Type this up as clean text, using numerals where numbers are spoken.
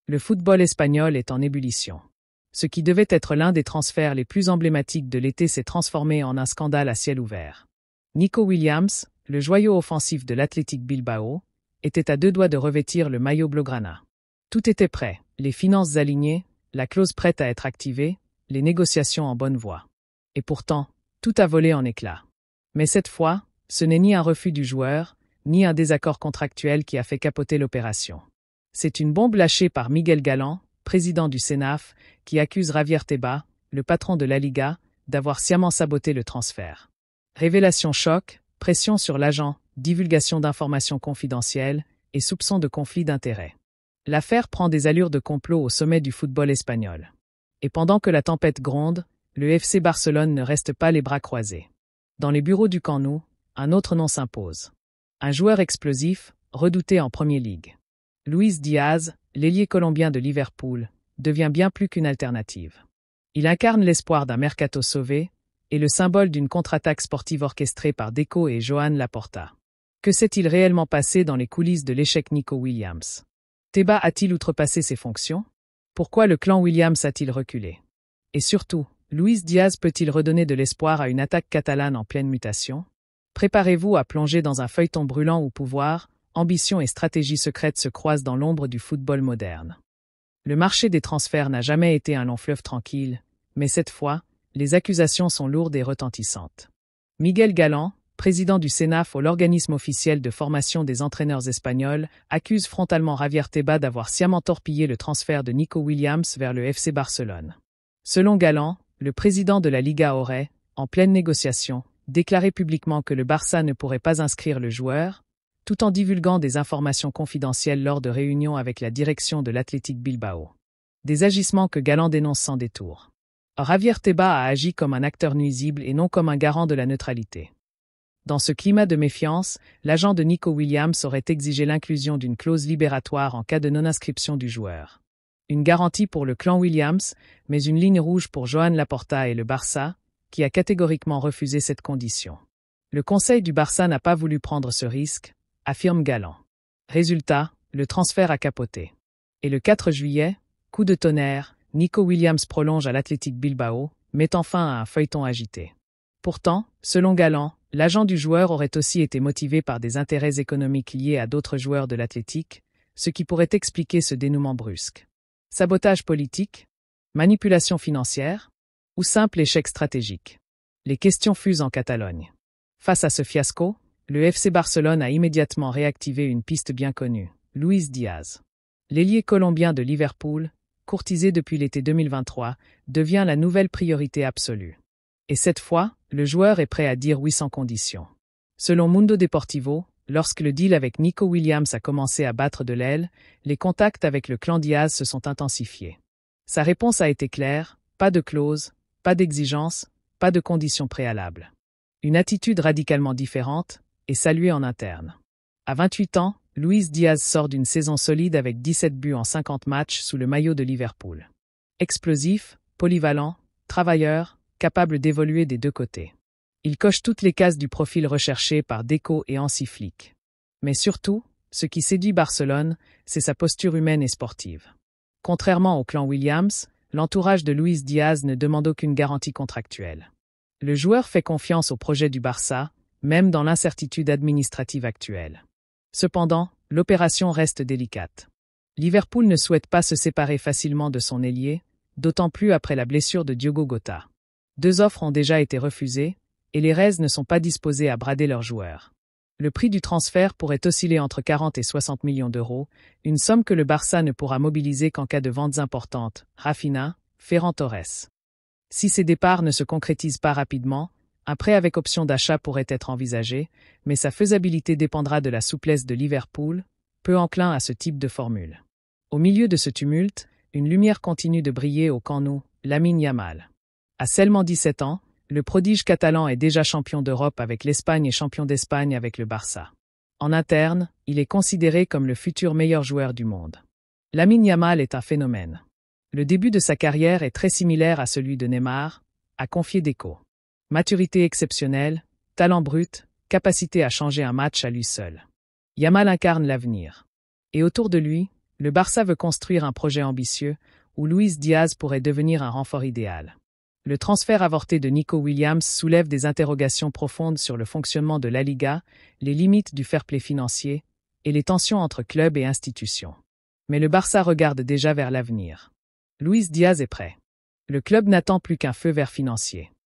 Le football espagnol est en ébullition. Ce qui devait être l'un des transferts les plus emblématiques de l'été s'est transformé en un scandale à ciel ouvert. Nico Williams, le joyau offensif de l'Athletic Bilbao, était à deux doigts de revêtir le maillot blaugrana. Tout était prêt, les finances alignées, la clause prête à être activée, les négociations en bonne voie. Et pourtant, tout a volé en éclats. Mais cette fois, ce n'est ni un refus du joueur, ni un désaccord contractuel qui a fait capoter l'opération. C'est une bombe lâchée par Miguel Galán, président du CENAF, qui accuse Javier Tebas, le patron de la Liga, d'avoir sciemment saboté le transfert. Révélation choc, pression sur l'agent, divulgation d'informations confidentielles et soupçons de conflit d'intérêts. L'affaire prend des allures de complot au sommet du football espagnol. Et pendant que la tempête gronde, le FC Barcelone ne reste pas les bras croisés. Dans les bureaux du Camp Nou, un autre nom s'impose. Un joueur explosif, redouté en Premier League. Luis Diaz, l'ailier colombien de Liverpool, devient bien plus qu'une alternative. Il incarne l'espoir d'un mercato sauvé et le symbole d'une contre-attaque sportive orchestrée par Deco et Joan Laporta. Que s'est-il réellement passé dans les coulisses de l'échec Nico Williams? Tebas a-t-il outrepassé ses fonctions? Pourquoi le clan Williams a-t-il reculé? Et surtout, Luis Diaz peut-il redonner de l'espoir à une attaque catalane en pleine mutation? Préparez-vous à plonger dans un feuilleton brûlant où pouvoir, ambition et stratégie secrète se croisent dans l'ombre du football moderne. Le marché des transferts n'a jamais été un long fleuve tranquille, mais cette fois, les accusations sont lourdes et retentissantes. Miguel Galán, président du CENAF, l'organisme officiel de formation des entraîneurs espagnols, accuse frontalement Javier Tebas d'avoir sciemment torpillé le transfert de Nico Williams vers le FC Barcelone. Selon Galán, le président de la Liga aurait, en pleine négociation, déclaré publiquement que le Barça ne pourrait pas inscrire le joueur, tout en divulguant des informations confidentielles lors de réunions avec la direction de l'Athletic Bilbao. Des agissements que Galán dénonce sans détour. Javier Tebas a agi comme un acteur nuisible et non comme un garant de la neutralité. Dans ce climat de méfiance, l'agent de Nico Williams aurait exigé l'inclusion d'une clause libératoire en cas de non-inscription du joueur. Une garantie pour le clan Williams, mais une ligne rouge pour Joan Laporta et le Barça, qui a catégoriquement refusé cette condition. Le conseil du Barça n'a pas voulu prendre ce risque, affirme Galán. Résultat, le transfert a capoté. Et le 4 juillet, coup de tonnerre, Nico Williams prolonge à l'Athletic Bilbao, mettant fin à un feuilleton agité. Pourtant, selon Galán, l'agent du joueur aurait aussi été motivé par des intérêts économiques liés à d'autres joueurs de l'Athletic, ce qui pourrait expliquer ce dénouement brusque. Sabotage politique? Manipulation financière? Ou simple échec stratégique? Les questions fusent en Catalogne. Face à ce fiasco, le FC Barcelone a immédiatement réactivé une piste bien connue, Luis Diaz. L'ailier colombien de Liverpool, courtisé depuis l'été 2023, devient la nouvelle priorité absolue. Et cette fois, le joueur est prêt à dire oui sans condition. Selon Mundo Deportivo, lorsque le deal avec Nico Williams a commencé à battre de l'aile, les contacts avec le clan Diaz se sont intensifiés. Sa réponse a été claire, pas de clause, pas d'exigence, pas de conditions préalables. Une attitude radicalement différente, et saluée en interne. À 28 ans, Luis Diaz sort d'une saison solide avec 17 buts en 50 matchs sous le maillot de Liverpool. Explosif, polyvalent, travailleur, capable d'évoluer des deux côtés. Il coche toutes les cases du profil recherché par Deco et Hansi Flick. Mais surtout, ce qui séduit Barcelone, c'est sa posture humaine et sportive. Contrairement au clan Williams, l'entourage de Luis Diaz ne demande aucune garantie contractuelle. Le joueur fait confiance au projet du Barça, même dans l'incertitude administrative actuelle. Cependant, l'opération reste délicate. Liverpool ne souhaite pas se séparer facilement de son ailier, d'autant plus après la blessure de Diogo Jota. 2 offres ont déjà été refusées, et les Reds ne sont pas disposés à brader leurs joueurs. Le prix du transfert pourrait osciller entre 40 et 60 millions d'euros, une somme que le Barça ne pourra mobiliser qu'en cas de ventes importantes, Rafinha, Ferran Torres. Si ces départs ne se concrétisent pas rapidement, un prêt avec option d'achat pourrait être envisagé, mais sa faisabilité dépendra de la souplesse de Liverpool, peu enclin à ce type de formule. Au milieu de ce tumulte, une lumière continue de briller au Camp Nou, Lamine Yamal. À seulement 17 ans, le prodige catalan est déjà champion d'Europe avec l'Espagne et champion d'Espagne avec le Barça. En interne, il est considéré comme le futur meilleur joueur du monde. Lamine Yamal est un phénomène. Le début de sa carrière est très similaire à celui de Neymar, a confié Deco. Maturité exceptionnelle, talent brut, capacité à changer un match à lui seul. Yamal incarne l'avenir. Et autour de lui, Le Barça veut construire un projet ambitieux où Luis Diaz pourrait devenir un renfort idéal. Le transfert avorté de Nico Williams soulève des interrogations profondes sur le fonctionnement de la Liga, les limites du fair-play financier et les tensions entre clubs et institutions. Mais le Barça regarde déjà vers l'avenir. Luis Diaz est prêt. Le club n'attend plus qu'un feu vert financier.